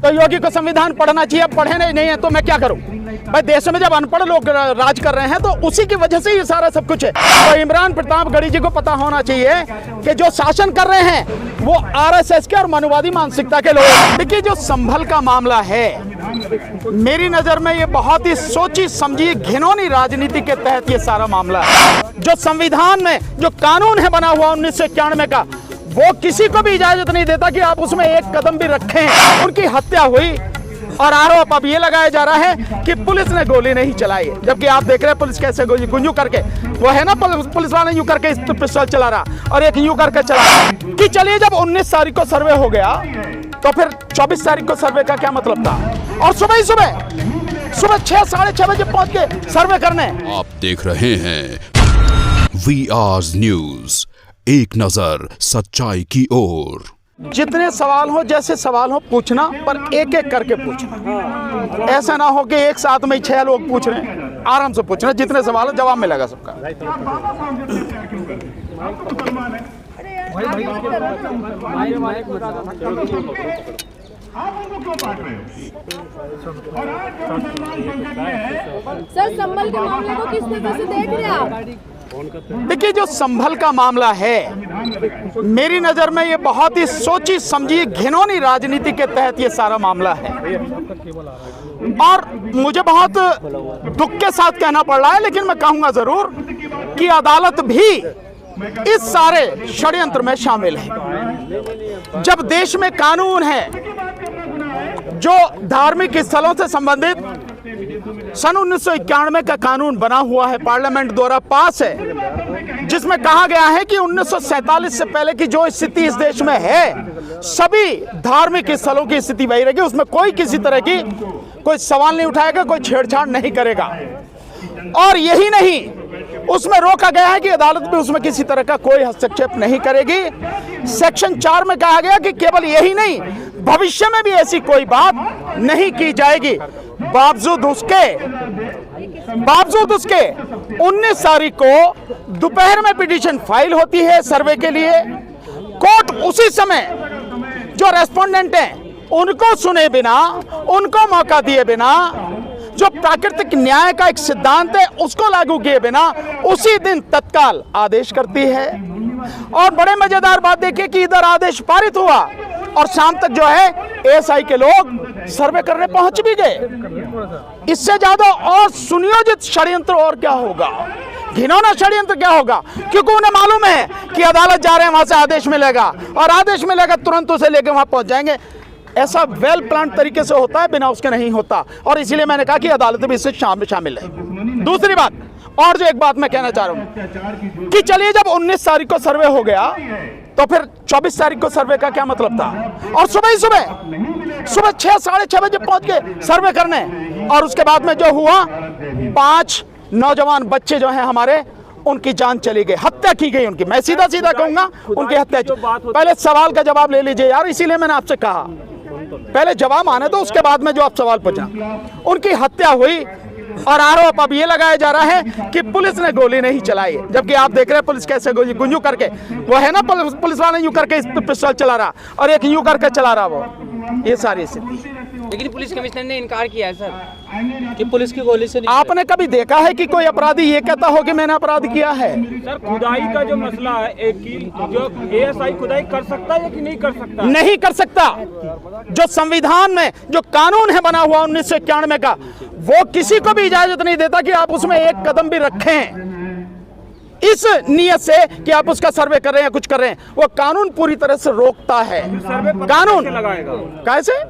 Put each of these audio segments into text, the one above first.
तो योगी को संविधान पढ़ना चाहिए, पढ़े नहीं है तो मैं क्या करूं भाई। देश में जब अनपढ़ लोग राज कर रहे हैं तो उसी की वजह से ये सारा सब कुछ है। तो इमरान प्रतापगढ़ी जी को पता होना चाहिए कि जो शासन कर रहे हैं वो आरएसएस के और मनुवादी मानसिकता के लोग। देखिए जो संभल का मामला है, मेरी नजर में ये बहुत ही सोची समझी घिनौनी राजनीति के तहत ये सारा मामला है। जो संविधान में जो कानून है बना हुआ 1991 का, वो किसी को भी इजाजत नहीं देता कि आप उसमें एक कदम भी रखें। उनकी हत्या हुई और आरोप अब ये लगाया जा रहा है कि पुलिस ने गोली नहीं चलाई, जबकि आप देख रहे हैं पुलिस कैसे गुंजू करके, वो है ना पुलिस वाला यूं करके पिस्टल चला रहा और एक यूं करके चला रहा कि चलिए जब 19 तारीख को सर्वे हो गया तो फिर 24 तारीख को सर्वे का क्या मतलब था। और सुबह ही सुबह 6 साढ़े 6 बजे पहुंच के सर्वे करने। आप देख रहे हैं VR न्यूज, एक नजर सच्चाई की ओर। जितने सवाल हो, जैसे सवाल हो पूछना, पर एक एक करके पूछना। ऐसा ना हो कि एक साथ में 6 लोग पूछ रहे हैं। आराम से पूछना, जितने सवाल हो जवाब मिलेगा सबका। सर संभल के मामले को किस तरह से देख रहे हैं आप? देखिए जो संभल का मामला है, मेरी नजर में ये बहुत ही सोची समझी घिनौनी राजनीति के तहत ये सारा मामला है। और मुझे बहुत दुख के साथ कहना पड़ रहा है, लेकिन मैं कहूंगा जरूर कि अदालत भी इस सारे षड्यंत्र में शामिल है। जब देश में कानून है, जो धार्मिक स्थलों से संबंधित सन 1991 का कानून बना हुआ है, पार्लियामेंट द्वारा पास है, जिसमें कहा गया है कि 1947 से पहले की जो स्थिति इस देश में है, सभी धार्मिक स्थलों की स्थिति वही रहेगी। उसमें कोई किसी तरह की कोई सवाल नहीं उठाएगा, कोई छेड़छाड़ नहीं करेगा। और यही नहीं, उसमें रोका गया है कि अदालत भी उसमें किसी तरह का कोई हस्तक्षेप नहीं करेगी। सेक्शन 4 में कहा गया कि केवल यही नहीं, भविष्य में भी ऐसी कोई बात नहीं की जाएगी। बावजूद उसके 19 तारीख को दोपहर में पिटीशन फाइल होती है सर्वे के लिए। कोर्ट उसी समय जो रेस्पोंडेंट हैं उनको सुने बिना, उनको मौका दिए बिना, जो प्राकृतिक न्याय का एक सिद्धांत है उसको लागू किए बिना उसी दिन तत्काल आदेश करती है। और बड़े मजेदार बात देखिए कि इधर आदेश पारित हुआ और शाम तक जो है एएसआई के लोग सर्वे करने पहुंच भी गए। इससे ज्यादा और सुनियोजित षड्यंत्र और क्या होगा, घिनौना षड्यंत्र क्या होगा, क्योंकि उन्हें मालूम है कि अदालत जा रहे हैं, वहां से आदेश मिलेगा और आदेश मिलेगा तुरंत उसे लेकर वहां पहुंच जाएंगे। ऐसा वेल प्लान तरीके से होता है, बिना उसके नहीं होता। और इसीलिए मैंने कहा कि अदालत भी इससे शामिल है। दूसरी बात, और जो एक बात मैं कहना चाह रहा हूं कि चलिए जब 19 तारीख को सर्वे हो गया तो फिर 24 तारीख को सर्वे का क्या मतलब था। और सुबह ही सुबह 6 साढ़े 6 बजे पहुंच के सर्वे करने। और उसके बाद में जो हुआ, 5 नौजवान बच्चे जो हैं हमारे, उनकी जान चली गई, हत्या की गई उनकी। मैं सीधा कहूंगा उनकी हत्या। पहले सवाल का जवाब ले लीजिए यार, इसीलिए मैंने आपसे कहा पहले जवाब आने दो, उसके बाद में जो आप सवाल पूछा। उनकी हत्या हुई और आरोप अब ये लगाया जा रहा है कि पुलिस ने गोली नहीं चलाई, जबकि आप देख रहे हैं पुलिस कैसे गुंजू करके, वो है ना पुलिस वाला यूं करके पिस्टल चला रहा और एक यूं करके चला रहा, वो ये सारी स्थिति। लेकिन पुलिस कमिश्नर ने इनकार किया है सर कि पुलिस की गोली से नहीं। आपने कभी देखा है कि कोई अपराधी ये कहता हो कि मैंने अपराध किया है? सर खुदाई का जो मसला है, एक की जो एएसआई खुदाई कर सकता है कि नहीं कर सकता? नहीं कर सकता। जो संविधान में जो कानून है बना हुआ 1991 का, वो किसी को भी इजाजत नहीं देता कि आप उसमें एक कदम भी रखें इस नियत से कि आप उसका सर्वे कर रहे हैं या कुछ कर रहे हैं। वो कानून पूरी तरह से रोकता है। कानून कैसे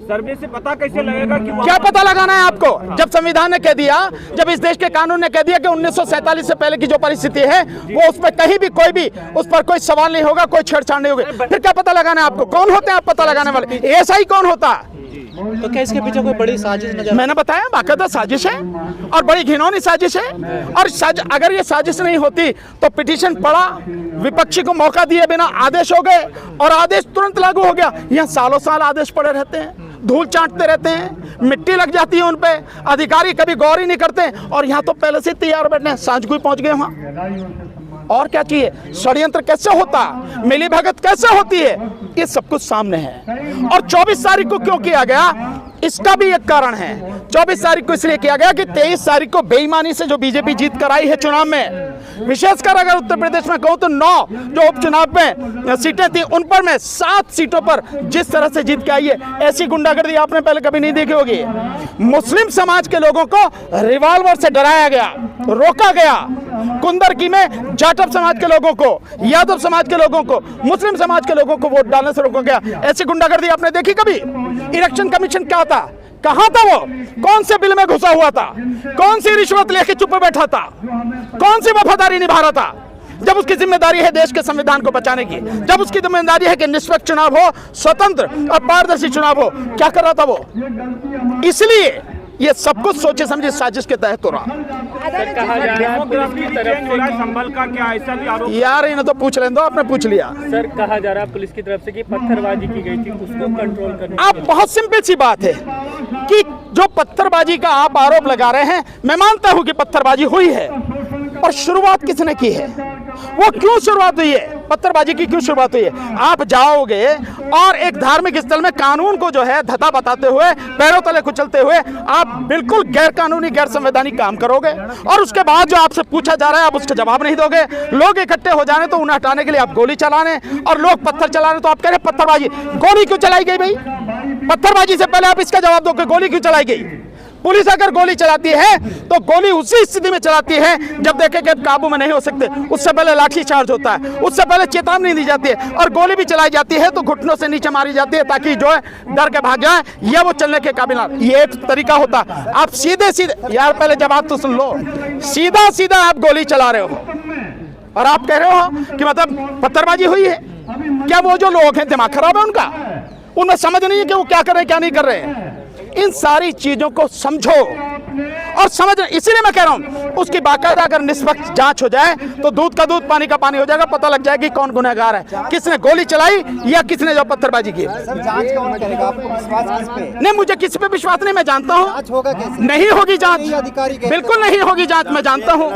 सर्वे से पता कैसे लगेगा कि क्या पता लगाना है आपको? जब संविधान ने कह दिया, जब इस देश के कानून ने कह दिया कि 1947 से पहले की जो परिस्थिति है वो उस पर कहीं भी कोई भी उस पर कोई सवाल नहीं होगा, कोई छेड़छाड़ नहीं होगी, फिर क्या पता लगाना है आपको? कौन होते हैं आप पता लगाने वाले? एएसआई कौन होता है? तो क्या इसके पीछे कोई बड़ी साजिश नजर? मैंने बताया बाकायदा साजिश है और बड़ी घिनौनी साजिश है। और अगर ये साजिश नहीं होती तो पिटीशन पड़ा, विपक्षी को मौका दिए बिना आदेश हो गए और आदेश तुरंत लागू हो गया। यहाँ सालों साल आदेश पड़े रहते हैं, धूल चाटते रहते हैं, मिट्टी लग जाती है उन पे, अधिकारी कभी गौर ही नहीं करते। और यहाँ तो पहले से तैयार बैठे हैं, सांझ को ही पहुंच गए वहां। और क्या चाहिए? षड्यंत्र कैसे होता, मिली भगत कैसे होती है, ये सब कुछ सामने है। और 24 तारीख को क्यों किया गया, इसका भी एक कारण है। 24 तारीख को इसलिए किया गया कि 23 तारीख को बेईमानी से जो बीजेपी जीत कर आई है चुनाव में, विशेषकर अगर उत्तर प्रदेश में कहूं तो 9 जो उपचुनाव में सीटें थी उन पर में 7 सीटों पर जिस तरह से जीत के आई है, ऐसी गुंडागर्दी आपने पहले कभी नहीं देखी होगी। मुस्लिम समाज के लोगों को रिवॉल्वर से डराया गया, रोका गया। कुंदरकी में जाटव समाज के लोगों को, यादव समाज के लोगों को, मुस्लिम समाज के लोगों को वोट डालने से रोका गया। ऐसी गुंडागर्दी आपने देखी कभी? इलेक्शन कमीशन क्या था, कहां था वो? कौन से बिल में घुसा हुआ था? कौन सी रिश्वत लेके चुप बैठा था? कौन सी वफादारी निभा रहा था? जब उसकी जिम्मेदारी है देश के संविधान को बचाने की, जब उसकी जिम्मेदारी है कि निष्पक्ष चुनाव हो, स्वतंत्र और पारदर्शी चुनाव हो, क्या कर रहा था वो? इसलिए ये सब कुछ सोचे समझे साजिश के तहत हो रहा। संभल का क्या ऐसा भी आरोप? यार इन्हें तो पूछ लें दो, आपने पूछ लिया। सर कहा जा रहा है पुलिस की तरफ से कि पत्थरबाजी की गई थी, उसको कंट्रोल करने। आप बहुत सिंपल सी बात है कि जो पत्थरबाजी का आप आरोप लगा रहे हैं, मैं मानता हूं कि पत्थरबाजी हुई है, पर शुरुआत किसने की है? वो क्यों शुरुआत हुई है? पत्थरबाजी की क्यों शुरुआत हुई है? आप जाओगे और एक धार्मिक स्थल में कानून को जो है धता बताते हुए, पैरों तले कुचलते हुए आप बिल्कुल गैर कानूनी, गैर संवैधानिक काम करोगे, और उसके बाद जो आपसे पूछा जा रहा है आप उसका जवाब नहीं दोगे। लोग इकट्ठे हो जाने तो उन्हें हटाने के लिए आप गोली चलाने, और लोग पत्थर चलाने तो आप कह रहे पत्थरबाजी। गोली क्यों चलाई गई भाई? पत्थरबाजी से पहले आप इसका जवाब दो कि गोली क्यों चलाई गई। पुलिस अगर गोली चलाती है तो गोली उसी स्थिति में चलाती है जब देखे कि काबू में नहीं हो सकते, उससे पहले लाठी चार्ज होता है, उससे पहले चेतावनी दी जाती है, और गोली भी चलाई जाती है तो घुटनों से नीचे मारी जाती है ताकि जो है डर के भाग जाए या वो चलने के काबिल ना। ये एक तरीका होता। आप सीधे सीधे, यार पहले जवाब तो सुन लो, सीधा सीधा आप गोली चला रहे हो और आप कह रहे हो कि मतलब पत्थरबाजी हुई है। क्या वो जो लोग हैं दिमाग खराब है उनका? उनमें समझ नहीं है कि वो क्या कर रहे हैं क्या नहीं कर रहे हैं। इन सारी चीजों को समझो और समझ, इसीलिए मैं कह रहा हूं उसकी बाकायदा अगर निष्पक्ष जांच हो जाए तो दूध का दूध पानी का पानी हो जाएगा, पता लग जाएगी कौन गुनहगार है, किसने गोली चलाई या किसने जो पत्थरबाजी की। सर जांच कौन करेगा? आपको विश्वास किस पे? नहीं, मुझे किसी पे विश्वास नहीं, मैं जानता हूँ होगा कैसे? नहीं होगी जांच, बिल्कुल नहीं होगी जांच, मैं जानता हूँ।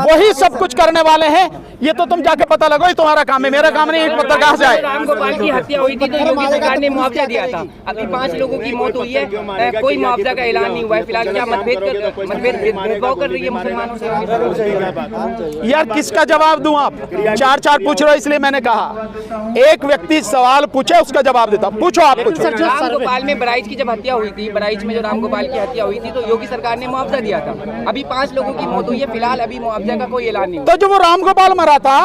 वही सब कुछ करने वाले हैं, ये तो तुम जाके पता लगो, ये तुम्हारा काम है, मेरा काम नहीं। ईंट पत्थर कहाँ से आए? रामगोपाल की हत्या हुई थी तो योगी सरकार ने मुआवजा दिया था, अभी 5 लोगों की मौत हुई है, कोई मुआवजा का ऐलान नहीं हुआ है। फिलहाल क्या भेदभाव कर रही है मुसलमानों से? यार किसका जवाब दूं? आप 4 पूछ रहे हो, इसलिए मैंने कहा एक व्यक्ति सवाल पूछे उसका जवाब देता। पूछो, आप पूछो। रामगोपाल में बराइच की जब हत्या हुई थी, बराइच में जो रामगोपाल की हत्या हुई थी तो योगी सरकार ने मुआवजा दिया था, अभी 5 लोगों की मौत हुई है, फिलहाल अभी मुआवजा का कोई ऐलान नहीं। तो जो वो रामगोपाल मरा था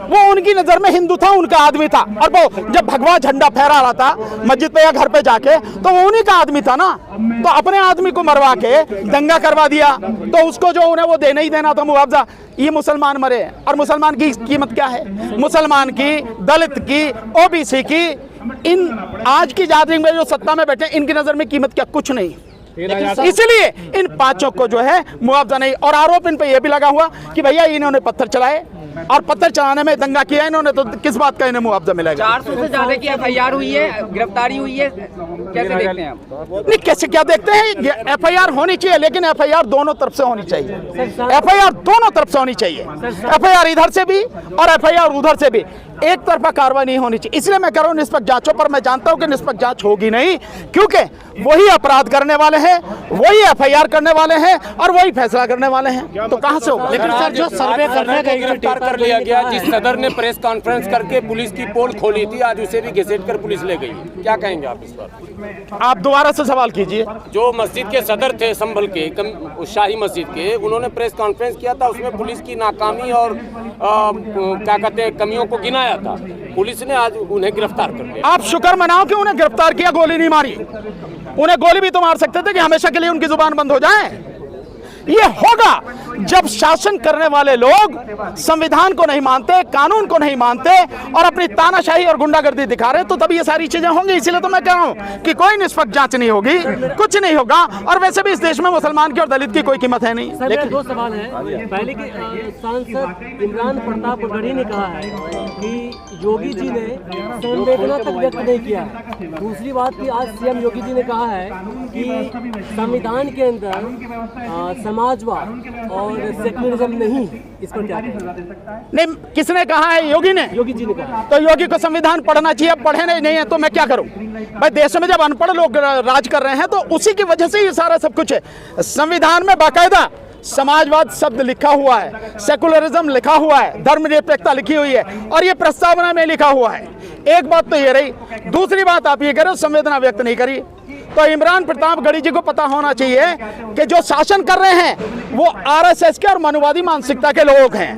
वो उनकी नजर में हिंदू था, उनका आदमी था, और वो जब भगवा झंडा फहरा रहा था मस्जिद पे या घर पे जाके तो वो उन्हीं का आदमी था ना। तो अपने आदमी को मरवा के दंगा करवा दिया तो उसको जो उन्हें वो देना ही देना था मुआवजा। ये मुसलमान मरे, और मुसलमान की कीमत क्या है? मुसलमान की, दलित की, ओबीसी की, इन आज की जाति में जो सत्ता में बैठे इनकी नजर में कीमत क्या? कुछ नहीं। इसलिए इन 5 को जो है मुआवजा नहीं। और आरोप इन पे यह भी लगा हुआ कि भैया इन्होंने पत्थर चलाए और पत्थर चलाने में दंगा किया इन्होंने, तो किस बात का इन्हें मुआवजा मिलेगा? 400 से ज्यादा की FIR हुई है, गिरफ्तारी हुई है, कैसे देखते हैं आप? नहीं, कैसे क्या देखते हैं? FIR होनी चाहिए, लेकिन FIR दोनों तरफ से होनी चाहिए। FIR दोनों तरफ से होनी चाहिए, FIR इधर से भी और FIR उधर से भी। एक तरफा कार्रवाई नहीं होनी चाहिए। इसलिए मैं कह रहा हूं निष्पक्ष जांचों पर। मैं जानता हूं कि निष्पक्ष जांच होगी नहीं, क्योंकि वही अपराध करने वाले हैं, वही FIR करने वाले हैं और वही फैसला करने वाले हैं, तो कहां से होगा? लेकिन सर जो सर्वे करने का गिरफ्तार कर लिया गया, जिस सदर ने प्रेस कॉन्फ्रेंस करके पुलिस की पोल खोली थी, आज उसे भी घसीट कर पुलिस ले गई, क्या कहेंगे आप इस पर? आप दोबारा से सवाल कीजिए। जो मस्जिद के सदर थे संभल के, शाही मस्जिद के, उन्होंने प्रेस कॉन्फ्रेंस किया था, उसमें पुलिस की नाकामी और क्या कहते हैं कमियों को गिनाया था। पुलिस ने आज उन्हें गिरफ्तार कर लिया। आप शुक्र मनाओ कि उन्हें गिरफ्तार किया, गोली नहीं मारी। उन्हें गोली भी तो मार सकते थे कि हमेशा के लिए उनकी जुबान बंद हो जाए। ये होगा जब शासन करने वाले लोग संविधान को नहीं मानते, कानून को नहीं मानते और अपनी तानाशाही और गुंडागर्दी दिखा रहे, तो तभी ये सारी चीजें होंगी। इसीलिए तो मैं कह रहा हूं कि कोई निष्पक्ष जांच नहीं होगी, कुछ नहीं होगा। और वैसे भी इस देश में मुसलमान की और दलित की कोई कीमत है नहीं। सर, 2 सवाल है। पहले की सांसद इमरान प्रतापगढ़ी ने कहा है कि योगी जी ने संवेदना तक व्यक्त नहीं किया। दूसरी बात कि आज CM योगी जी ने कहा है कि संविधान के अंदर समाजवाद और सेक्युलरिज्म नहीं, इस पर क्या कहेंगे? नहीं, किसने कहा है? योगी ने। योगी जी ने कहा। तो योगी को संविधान पढ़ना चाहिए, अब पढ़े नहीं है तो मैं क्या करूं भाई? देश में जब अनपढ़ लोग राज कर रहे हैं तो उसी की वजह से ये सारा सब कुछ है। संविधान में बाकायदा समाजवाद शब्द लिखा हुआ है, सेकुलरिज्म लिखा हुआ है, धर्मनिरपेक्षता लिखी हुई है और ये प्रस्तावना में लिखा हुआ है। एक बात तो ये रही। दूसरी बात आप ये कह रहे हो संवेदना व्यक्त नहीं करी, तो इमरान प्रतापगढ़ी जी को पता होना चाहिए कि जो शासन कर रहे हैं वो आरएसएस के और मनुवादी मानसिकता के लोग हैं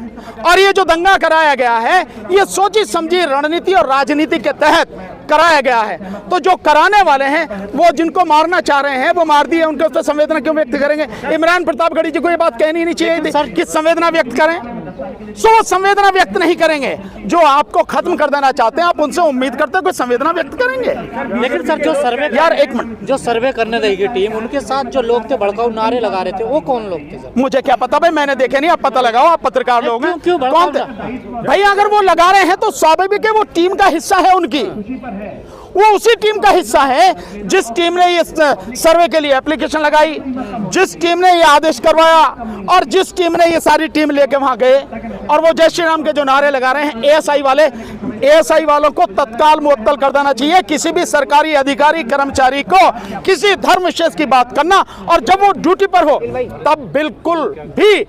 और ये जो दंगा कराया गया है ये सोची समझी रणनीति और राजनीति के तहत कराया गया है। तो जो कराने वाले हैं वो जिनको मारना चाह रहे हैं वो मार दिए, उनके उस पर संवेदना क्यों व्यक्त करेंगे? इमरान प्रतापगढ़ी जी को ये बात कहनी नहीं चाहिए थी कि संवेदना व्यक्त करें। वो संवेदना व्यक्त नहीं करेंगे। जो आपको खत्म कर देना चाहते हैं आप उनसे उम्मीद करते हैं कोई संवेदना व्यक्त करेंगे? लेकिन सर जो सर्वे यार एक मिनट, जो सर्वे करने रहेगी टीम, उनके साथ जो लोग थे भड़काऊ नारे लगा रहे थे, वो कौन लोग थे सर? मुझे क्या पता भाई, मैंने देखे नहीं, आप पता लगाओ, आप पत्रकार लोग हैं। क्यों कौन थे भाई? अगर वो लगा रहे हैं तो स्वाभाविक है वो टीम का हिस्सा है उनकी, वो उसी टीम का हिस्सा है जिस टीम ने ये सर्वे के लिए एप्लीकेशन लगाई, जिस टीम ने ये आदेश करवाया और जिस टीम ने ये सारी टीम लेके वहां गए और वो जय श्री राम के जो नारे लगा रहे हैं। एएसआई वालों को तत्काल मुअत्तल कर देना चाहिए। किसी भी सरकारी अधिकारी कर्मचारी को किसी धर्म विशेष की बात करना और जब वो ड्यूटी पर हो तब बिल्कुल भी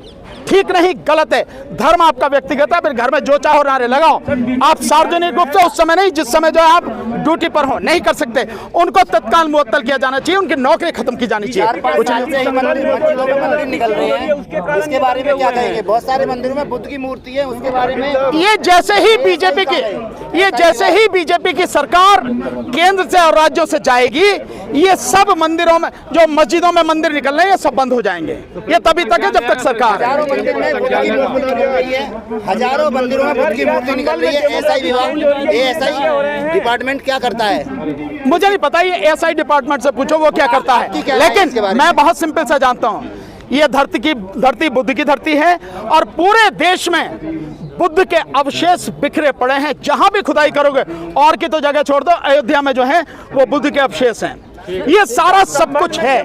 ठीक नहीं, गलत है। धर्म आपका व्यक्तिगत है, फिर घर में जो चाहो नारे लगाओ। आप सार्वजनिक रूप से उस समय नहीं, जिस समय जो है आप ड्यूटी पर हो नहीं कर सकते। उनको तत्काल मुअत्तल किया जाना चाहिए, उनकी नौकरी खत्म की जानी चाहिए। मंदिर निकल रहे हैं, उसके बारे में क्या कहेंगे? बहुत सारे मंदिरों में बुद्ध की मूर्ति है, उसके बारे में ये जैसे ही बीजेपी की सरकार केंद्र से और राज्यों से जाएगी, ये सब मंदिरों में जो मस्जिदों में मंदिर निकल रहे हैं ये सब बंद हो जाएंगे। ये तभी तक है जब तक सरकार है। मंदिर में बुद्ध की मूर्ति निकल रही है, हजारों मंदिरों में बुद्ध की मूर्ति निकल रही है। एएसआई डिपार्टमेंट क्या करता है? मुझे नहीं पता, ये एएसआई डिपार्टमेंट से पूछो वो क्या करता है। लेकिन मैं बहुत सिंपल सा जानता हूँ, ये धरती बुद्ध की धरती है और पूरे देश में बुद्ध के अवशेष बिखरे पड़े हैं। जहां भी खुदाई करोगे, और की तो जगह छोड़ दो, अयोध्या में जो है वो बुद्ध के अवशेष हैं। ये सारा सब कुछ है।